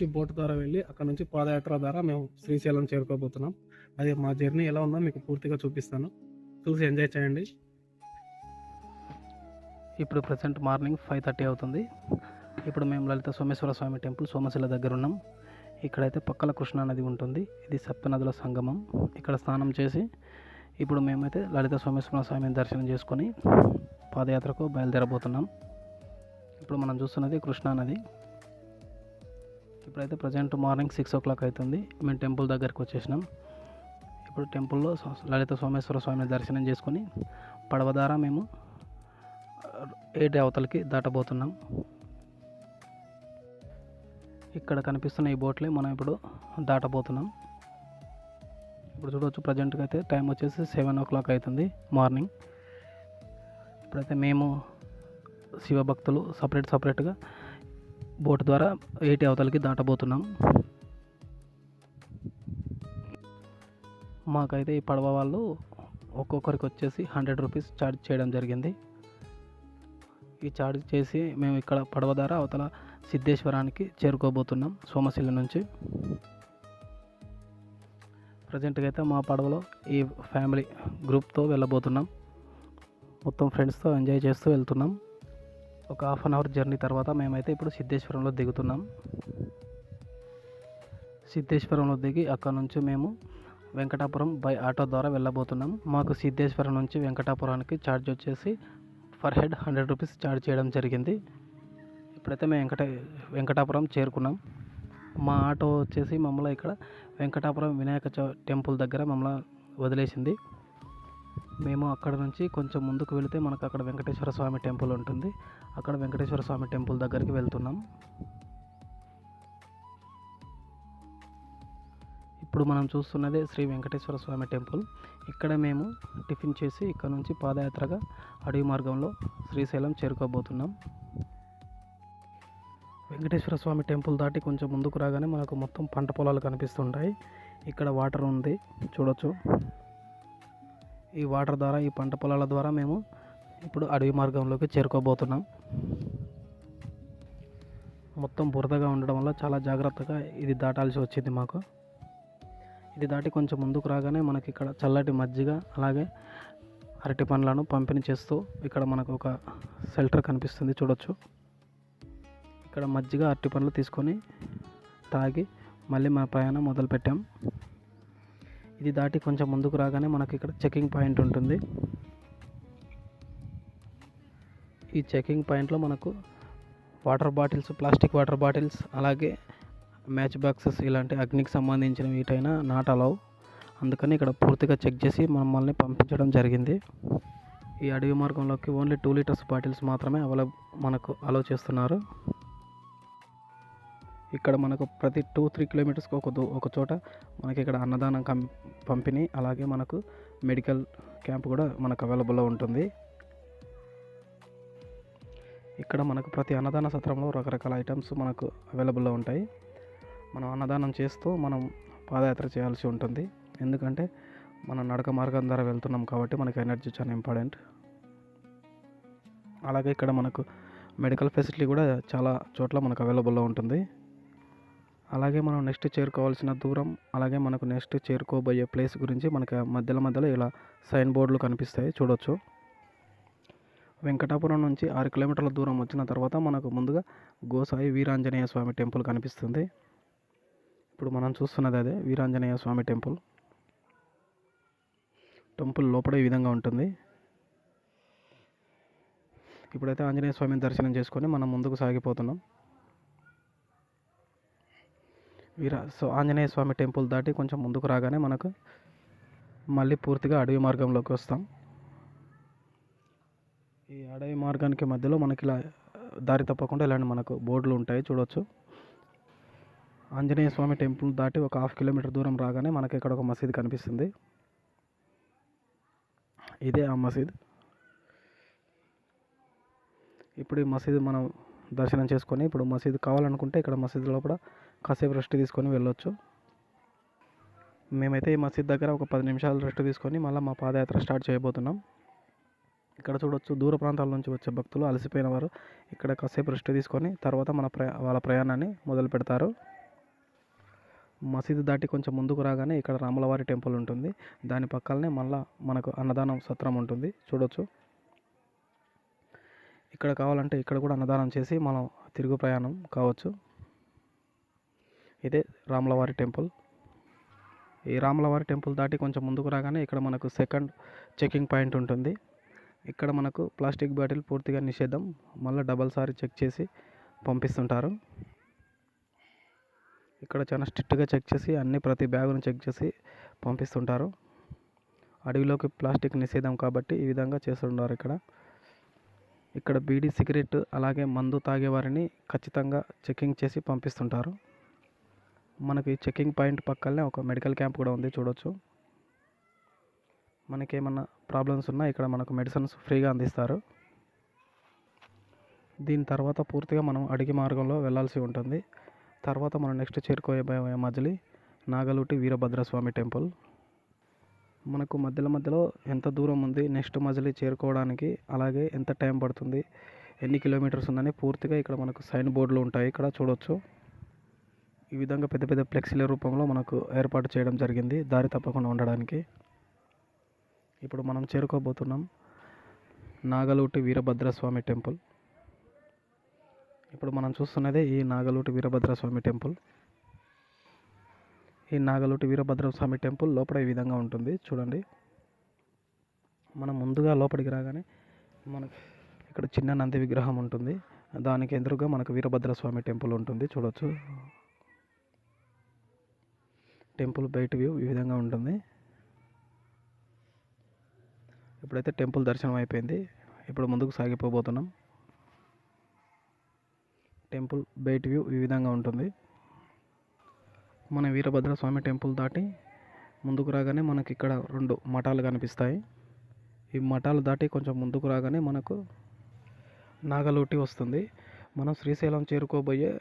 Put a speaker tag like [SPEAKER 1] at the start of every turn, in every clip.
[SPEAKER 1] నుంచి బోట్ ద్వారా వెళ్ళి అక్కడ నుంచి పాదయాత్ర ద్వారా మేము శ్రీశైలం చేరుకోబోతున్నాం. అది మా జర్నీ ఎలా ఉందో మీకు పూర్తిగా చూపిస్తాను, చూసి ఎంజాయ్ చేయండి.
[SPEAKER 2] ఇప్పుడు ప్రజెంట్ మార్నింగ్ 5:30 అవుతుంది. ఇప్పుడు మేము లలిత సోమేశ్వర స్వామి టెంపుల్ సోమశిల దగ్గర ఉన్నాం. ఇక్కడైతే పక్కన కృష్ణా నది ఉంటుంది. ఇది సప్తనదుల సంగమం. ఇక్కడ స్నానం చేసి ఇప్పుడు మేమైతే లలిత సోమేశ్వర స్వామిని దర్శనం చేసుకొని పాదయాత్రకు బయలుదేరబోతున్నాం. ఇప్పుడు మనం చూస్తున్నది కృష్ణా నది. ఇప్పుడైతే ప్రజెంట్ మార్నింగ్ 6 o'clock అవుతుంది. మేము టెంపుల్ దగ్గరికి వచ్చేసినాం. ఇప్పుడు టెంపుల్లో లలిత సోమేశ్వర స్వామిని దర్శనం చేసుకొని పడవ ద్వారా మేము ఏటి అవతలకి దాటబోతున్నాం. ఇక్కడ కనిపిస్తున్న ఈ బోట్లే మనం ఇప్పుడు దాటబోతున్నాం. ఇప్పుడు చూడవచ్చు ప్రజెంట్గా అయితే టైం వచ్చేసి 7 o'clock అవుతుంది మార్నింగ్. ఇప్పుడైతే మేము శివభక్తులు సపరేట్గా బోట్ ద్వారా ఏటి అవతలకి దాటబోతున్నాం. మాకైతే ఈ పడవ వాళ్ళు ఒక్కొక్కరికి వచ్చేసి 100 rupees ఛార్జ్ చేయడం జరిగింది. ఈ ఛార్జ్ చేసి మేము ఇక్కడ పడవ ద్వారా అవతల సిద్ధేశ్వరానికి చేరుకోబోతున్నాం సోమశిల నుంచి. ప్రజెంట్గా అయితే మా పడవలో ఈ ఫ్యామిలీ గ్రూప్తో వెళ్ళబోతున్నాం. మొత్తం ఫ్రెండ్స్తో ఎంజాయ్ చేస్తూ వెళ్తున్నాం. ఒక 1/2 hour జర్నీ తర్వాత మేమైతే ఇప్పుడు సిద్ధేశ్వరంలో దిగుతున్నాం. సిద్ధేశ్వరంలో దిగి అక్కడ నుంచి మేము వెంకటాపురం బై ఆటో ద్వారా వెళ్ళబోతున్నాం. మాకు సిద్ధేశ్వరం నుంచి వెంకటాపురానికి ఛార్జ్ వచ్చేసి పర్ హెడ్ 100 rupees ఛార్జ్ చేయడం జరిగింది. ఇప్పుడైతే మేము వెంకటాపురం చేరుకున్నాం. మా ఆటో వచ్చేసి మమ్మల్ని ఇక్కడ వెంకటాపురం వినాయక టెంపుల్ దగ్గర మమ్మల్ని వదిలేసింది. మేము అక్కడ నుంచి కొంచెం ముందుకు వెళితే మనకు అక్కడ వెంకటేశ్వర స్వామి టెంపుల్ ఉంటుంది. అక్కడ వెంకటేశ్వర స్వామి టెంపుల్ దగ్గరికి వెళ్తున్నాం. ఇప్పుడు మనం చూస్తున్నదే శ్రీ వెంకటేశ్వర స్వామి టెంపుల్. ఇక్కడ మేము టిఫిన్ చేసి ఇక్కడ నుంచి పాదయాత్రగా అడవి మార్గంలో శ్రీశైలం చేరుకోబోతున్నాం. వెంకటేశ్వర స్వామి టెంపుల్ దాటి కొంచెం ముందుకు రాగానే మనకు మొత్తం పంట పొలాలు కనిపిస్తుంటాయి. ఇక్కడ వాటర్ ఉంది చూడొచ్చు. ఈ వాటర్ ద్వారా ఈ పంట పొలాల ద్వారా మేము ఇప్పుడు అడవి మార్గంలోకి చేరుకోబోతున్నాం. మొత్తం బురదగా ఉండడం వల్ల చాలా జాగ్రత్తగా ఇది దాటాల్సి వచ్చింది మాకు. ఇది దాటి కొంచెం ముందుకు రాగానే మనకి ఇక్కడ చల్లటి మజ్జిగ అలాగే అరటి పండ్లను పంపిణీ చేస్తూ ఇక్కడ మనకు ఒక షెల్టర్ కనిపిస్తుంది చూడొచ్చు. ఇక్కడ మజ్జిగ అరటి పండ్లు తీసుకొని తాగి మళ్ళీ మా ప్రయాణం మొదలుపెట్టాం. ఇది దాటి కొంచెం ముందుకు రాగానే మనకి ఇక్కడ చెకింగ్ పాయింట్ ఉంటుంది. ఈ చెకింగ్ పాయింట్లో మనకు water bottles, plastic water bottles అలాగే మ్యాచ్ బాక్సెస్ ఇలాంటి అగ్నికి సంబంధించిన వీటైనా నాట్ అలౌ. అందుకని ఇక్కడ పూర్తిగా చెక్ చేసి మమ్మల్ని పంపించడం జరిగింది. ఈ అడవి మార్గంలోకి ఓన్లీ 2 liters బాటిల్స్ మాత్రమే మనకు అలౌ చేస్తున్నారు. ఇక్కడ మనకు ప్రతి 2-3 kilometers ఒక చోట మనకి ఇక్కడ అన్నదానం పంపిణీ అలాగే మనకు మెడికల్ క్యాంప్ కూడా మనకు అవైలబుల్లో ఉంటుంది. ఇక్కడ మనకు ప్రతి అన్నదాన సత్రంలో రకరకాల ఐటమ్స్ మనకు అవైలబుల్లో ఉంటాయి. మనం అన్నదానం చేస్తూ మనం పాదయాత్ర చేయాల్సి ఉంటుంది. ఎందుకంటే మనం నడక మార్గం ద్వారా వెళ్తున్నాం కాబట్టి మనకి ఎనర్జీ చాలా ఇంపార్టెంట్. అలాగే ఇక్కడ మనకు మెడికల్ ఫెసిలిటీ కూడా చాలా చోట్ల మనకు అవైలబుల్లో ఉంటుంది. అలాగే మనం నెక్స్ట్ చేరుకోవాల్సిన దూరం అలాగే మనకు నెక్స్ట్ చేరుకోబోయే ప్లేస్ గురించి మనకి మధ్యలో ఇలా సైన్ బోర్డులు కనిపిస్తాయి చూడొచ్చు. వెంకటాపురం నుంచి 6 kilometerల దూరం వచ్చిన తర్వాత మనకు ముందుగా గోసాయి వీరాంజనేయ స్వామి టెంపుల్ కనిపిస్తుంది. ఇప్పుడు మనం చూస్తున్నది అదే వీరాంజనేయ స్వామి టెంపుల్. టెంపుల్ లోపల ఈ విధంగా ఉంటుంది. ఇప్పుడైతే ఆంజనేయ స్వామిని దర్శనం చేసుకొని మనం ముందుకు సాగిపోతున్నాం. ఆంజనేయ స్వామి టెంపుల్ దాటి కొంచెం ముందుకు రాగానే మనకు మళ్ళీ పూర్తిగా అడవి మార్గంలోకి వస్తాం. ఈ అడవి మార్గానికి మధ్యలో మనకి ఇలా దారి తప్పకుండా ఇలాంటి మనకు బోర్డులు ఉంటాయి చూడవచ్చు. ఆంజనేయ స్వామి టెంపుల్ దాటి ఒక 1/2 kilometer దూరం రాగానే మనకి ఇక్కడ ఒక మసీద్ కనిపిస్తుంది. ఇదే ఆ మసీద్. ఇప్పుడు ఈ మసీద్ మనం దర్శనం చేసుకొని ఇప్పుడు మసీద్ కావాలనుకుంటే ఇక్కడ మసీద్ లోపల కాసేపు రెస్ట్ తీసుకొని వెళ్ళొచ్చు. మేమైతే ఈ మసీద్ దగ్గర ఒక 10 నిమిషాలు రెస్ట్ తీసుకొని మళ్ళీ మా పాదయాత్ర స్టార్ట్ చేయబోతున్నాం. ఇక్కడ చూడొచ్చు దూర ప్రాంతాల నుంచి వచ్చే భక్తులు అలసిపోయిన వారు ఇక్కడ కాసేపు రెస్ట్ తీసుకొని తర్వాత వాళ్ళ ప్రయాణాన్ని మొదలు పెడతారు. మసీదు దాటి కొంచెం ముందుకు రాగానే ఇక్కడ రాములవారి టెంపుల్ ఉంటుంది. దాని పక్కనే మళ్ళీ మనకు అన్నదానం సత్రం ఉంటుంది, చూడొచ్చు. ఇక్కడ కావాలంటే ఇక్కడ కూడా అన్నదానం చేసి మనం తిరుగు ప్రయాణం కావచ్చు. ఇదే రాములవారి టెంపుల్. ఈ రాములవారి టెంపుల్ దాటి కొంచెం ముందుకు రాగానే ఇక్కడ మనకు సెకండ్ చెకింగ్ పాయింట్ ఉంటుంది. ఇక్కడ మనకు ప్లాస్టిక్ బాటిల్ పూర్తిగా నిషేధం, మళ్ళీ డబల్ సారి చెక్ చేసి పంపిస్తుంటారు. ఇక్కడ చాలా స్ట్రిక్ట్గా చెక్ చేసి ప్రతి బ్యాగును చెక్ చేసి పంపిస్తుంటారు. అడవిలోకి ప్లాస్టిక్ నిషేధం కాబట్టి ఈ విధంగా చేస్తుంటారు. ఇక్కడ బీడీ, సిగరెట్ అలాగే మందు తాగేవారిని ఖచ్చితంగా చెకింగ్ చేసి పంపిస్తుంటారు. మనకి చెకింగ్ పాయింట్ పక్కనే ఒక మెడికల్ క్యాంప్ కూడా ఉంది, చూడొచ్చు. మనకి ఏమన్నా ప్రాబ్లమ్స్ ఉన్నా ఇక్కడ మనకు మెడిసిన్స్ ఫ్రీగా అందిస్తారు. దీని తర్వాత పూర్తిగా మనం అడిగి మార్గంలో వెళ్ళాల్సి ఉంటుంది. తర్వాత మనం నెక్స్ట్ చేరుకోబోయే మజిలీ నాగలుటి వీరభద్రస్వామి టెంపుల్. మనకు మధ్యలో ఎంత దూరం ఉంది నెక్స్ట్ మజిలీ చేరుకోవడానికి, అలాగే ఎంత టైం పడుతుంది, ఎన్ని కిలోమీటర్స్ ఉందని పూర్తిగా ఇక్కడ మనకు సైన్ బోర్డులు ఉంటాయి, ఇక్కడ చూడొచ్చు. ఈ విధంగా పెద్ద పెద్ద ఫ్లెక్సీల రూపంలో మనకు ఏర్పాటు చేయడం జరిగింది దారి తప్పకుండా ఉండడానికి. ఇప్పుడు మనం చేరుకోబోతున్నాం నాగలుటి వీరభద్రస్వామి టెంపుల్. ఇప్పుడు మనం చూస్తున్నదే ఈ నాగలుటి వీరభద్రస్వామి టెంపుల్. ఈ నాగలుటి వీరభద్రస్వామి టెంపుల్ లోపల ఈ విధంగా ఉంటుంది, చూడండి. మనం ముందుగా లోపలికి రాగానే మనకు ఇక్కడ చిన్న నంది విగ్రహం ఉంటుంది. దానికి ఎదురుగా మనకు వీరభద్రస్వామి టెంపుల్ ఉంటుంది, చూడొచ్చు. టెంపుల్ బయట వ్యూ ఈ విధంగా ఉంటుంది. ఇప్పుడైతే టెంపుల్ దర్శనం అయిపోయింది. ఇప్పుడు ముందుకు సాగిపోబోతున్నాం. టెంపుల్ బయట వ్యూ ఈ విధంగా ఉంటుంది. మన వీరభద్రస్వామి టెంపుల్ దాటి ముందుకు రాగానే మనకి ఇక్కడ 2 మఠాలు కనిపిస్తాయి. ఈ మఠాలు దాటి కొంచెం ముందుకు రాగానే మనకు నాగలుటి వస్తుంది. మనం శ్రీశైలం చేరుకోబోయే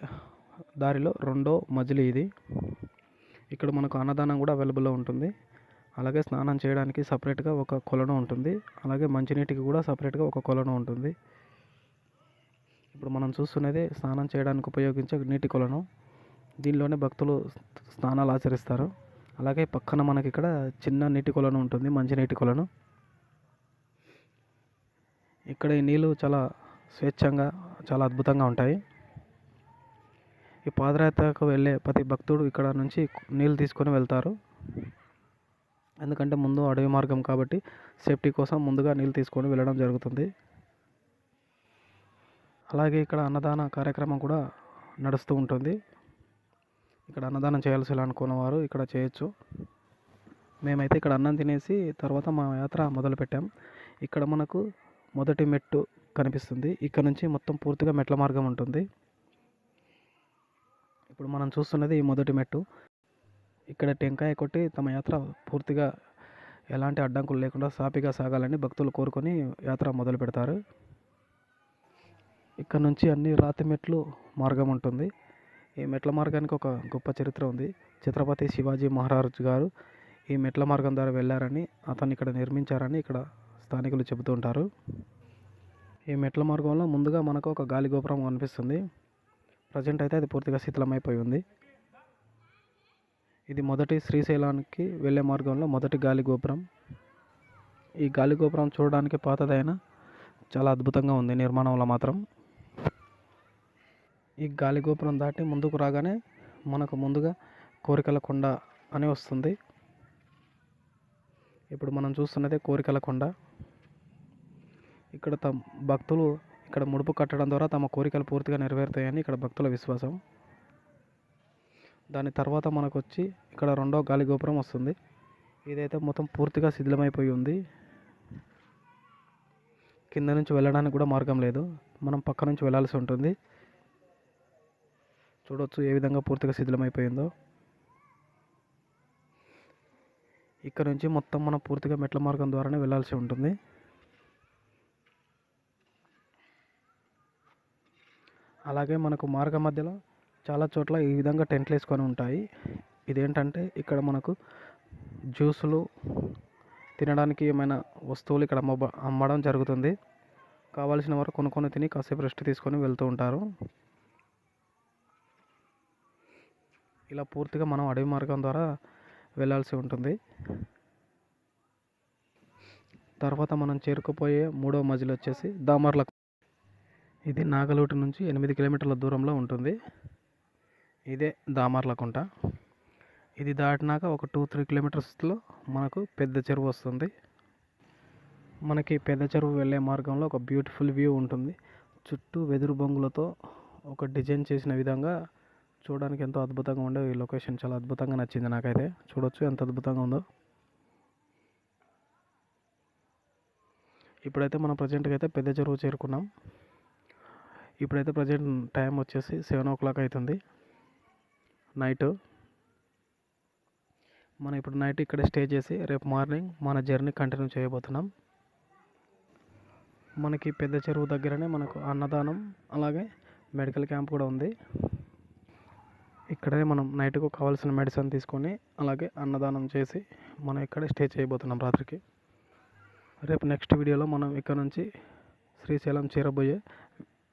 [SPEAKER 2] దారిలో 2వ మజిలీ ఇది. ఇక్కడ మనకు అన్నదానం కూడా అవైలబుల్లో ఉంటుంది. అలాగే స్నానం చేయడానికి సపరేట్గా ఒక కొలను ఉంటుంది. అలాగే మంచినీటికి కూడా సపరేట్గా ఒక కొలను ఉంటుంది. ఇప్పుడు మనం చూస్తున్నది స్నానం చేయడానికి ఉపయోగించే నీటి కొలను. దీనిలోనే భక్తులు స్నానాలు ఆచరిస్తారు. అలాగే పక్కన మనకి ఇక్కడ చిన్న నీటి కొలను ఉంటుంది, మంచినీటి కొలను. ఇక్కడ ఈ నీళ్ళు చాలా స్వేచ్ఛంగా, చాలా అద్భుతంగా ఉంటాయి. ఈ పాదయాత్రకు వెళ్ళే ప్రతి భక్తుడు ఇక్కడ నుంచి నీళ్ళు తీసుకొని వెళ్తారు. ఎందుకంటే ముందు అడవి మార్గం కాబట్టి సేఫ్టీ కోసం ముందుగా నీళ్ళు తీసుకొని వెళ్ళడం జరుగుతుంది. అలాగే ఇక్కడ అన్నదాన కార్యక్రమం కూడా నడుస్తూ ఉంటుంది. ఇక్కడ అన్నదానం చేయాల్సి అనుకున్న వారు ఇక్కడ చేయొచ్చు. మేమైతే ఇక్కడ అన్నం తినేసి తర్వాత మా యాత్ర మొదలుపెట్టాం. ఇక్కడ మనకు మొదటి మెట్టు కనిపిస్తుంది. ఇక్కడ నుంచి మొత్తం పూర్తిగా మెట్ల మార్గం ఉంటుంది. ఇప్పుడు మనం చూస్తున్నది ఈ మొదటి మెట్టు. ఇక్కడ టెంకాయ కొట్టి తమ యాత్ర పూర్తిగా ఎలాంటి అడ్డంకులు లేకుండా సాఫీగా సాగాలని భక్తులు కోరుకొని యాత్ర మొదలు పెడతారు. ఇక్కడ నుంచి అన్ని రాతి మెట్లు మార్గం ఉంటుంది. ఈ మెట్ల మార్గానికి ఒక గొప్ప చరిత్ర ఉంది. ఛత్రపతి శివాజీ మహారాజ్ గారు ఈ మెట్ల మార్గం ద్వారా వెళ్ళారని, అతన్ని ఇక్కడ నిర్మించారని ఇక్కడ స్థానికులు చెబుతూ ఉంటారు. ఈ మెట్ల మార్గంలో ముందుగా మనకు ఒక గాలి గోపురం కనిపిస్తుంది. ప్రజెంట్ అయితే అది పూర్తిగా శిథిలమైపోయి ఉంది. ఇది మొదటి శ్రీశైలానికి వెళ్ళే మార్గంలో మొదటి గాలి గోపురం. ఈ గాలి గోపురం చూడడానికి పాతదైన చాలా అద్భుతంగా ఉంది నిర్మాణంలో మాత్రం. ఈ గాలి గోపురం దాటి ముందుకు రాగానే మనకు ముందుగా కోరికల కొండ అని వస్తుంది. ఇప్పుడు మనం చూస్తున్నదే కోరికల కొండ. ఇక్కడ భక్తులు ఇక్కడ ముడుపు కట్టడం ద్వారా తమ కోరికలు పూర్తిగా నెరవేరుతాయని ఇక్కడ భక్తుల విశ్వాసం. దాని తర్వాత మనకు వచ్చి ఇక్కడ 2వ గాలి గోపురం వస్తుంది. ఇదైతే మొత్తం పూర్తిగా శిథిలమైపోయి ఉంది. కింద నుంచి వెళ్ళడానికి కూడా మార్గం లేదు, మనం పక్క నుంచి వెళ్ళాల్సి ఉంటుంది. చూడవచ్చు ఏ విధంగా పూర్తిగా శిథిలమైపోయిందో. ఇక్కడ నుంచి మొత్తం మనం పూర్తిగా మెట్ల మార్గం ద్వారానే వెళ్ళాల్సి ఉంటుంది. అలాగే మనకు మార్గ మధ్యలో చాలా చోట్ల ఈ విధంగా టెంట్లు వేసుకొని ఉంటాయి. ఇదేంటంటే ఇక్కడ మనకు జ్యూసులు, తినడానికి ఏమైనా వస్తువులు ఇక్కడ అమ్మడం జరుగుతుంది. కావాల్సిన వారు కొనుక్కొని తిని కాసేపు రెస్ట్ తీసుకొని వెళ్తూ ఉంటారు. ఇలా పూర్తిగా మనం అడవి మార్గం ద్వారా వెళ్ళాల్సి ఉంటుంది. తర్వాత మనం చేరుకుపోయే మూడవ మజిలీ వచ్చేసి దామర్లకుంట. ఇది నాగలోటు నుంచి 8 కిలోమీటర్ల దూరంలో ఉంటుంది. ఇదే దామర్లకుంట. ఇది దాటినాక ఒక 2-3 కిలోమీటర్స్లో మనకు పెద్ద చెరువు వస్తుంది. మనకి పెద్ద చెరువు వెళ్ళే మార్గంలో ఒక బ్యూటిఫుల్ వ్యూ ఉంటుంది. చుట్టూ వెదురు బొంగులతో ఒక డిజైన్ చేసిన విధంగా చూడడానికి ఎంతో అద్భుతంగా ఉండే ఈ లొకేషన్ చాలా అద్భుతంగా నచ్చింది నాకైతే. చూడొచ్చు ఎంత అద్భుతంగా ఉందో. ఇప్పుడైతే మనం ప్రజెంట్గా అయితే పెద్ద చెరువు చేరుకున్నాం. ఇప్పుడైతే ప్రజెంట్ టైం వచ్చేసి 7 o'clock అవుతుంది నైట్. మనం ఇప్పుడు నైట్ ఇక్కడ స్టే చేసి రేపు మార్నింగ్ మన జర్నీ కంటిన్యూ చేయబోతున్నాం. మనకి పెద్ద చెరువు దగ్గరనే మనకు అన్నదానం అలాగే మెడికల్ క్యాంప్ కూడా ఉంది. ఇక్కడే మనం నైట్కు కావాల్సిన మెడిసిన్ తీసుకొని అలాగే అన్నదానం చేసి మనం ఇక్కడే స్టే చేయబోతున్నాం రాత్రికి. రేపు నెక్స్ట్ వీడియోలో మనం ఇక్కడ నుంచి శ్రీశైలం చేరబోయే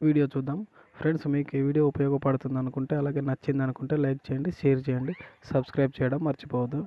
[SPEAKER 2] వీడియో చూద్దాం. ఫ్రెండ్స్, మీకు ఈ వీడియో ఉపయోగపడుతుంది అనుకుంటే అలాగే నచ్చింది అనుకుంటే లైక్ చేయండి, షేర్ చేయండి, సబ్స్క్రైబ్ చేయడం మర్చిపోవద్దు.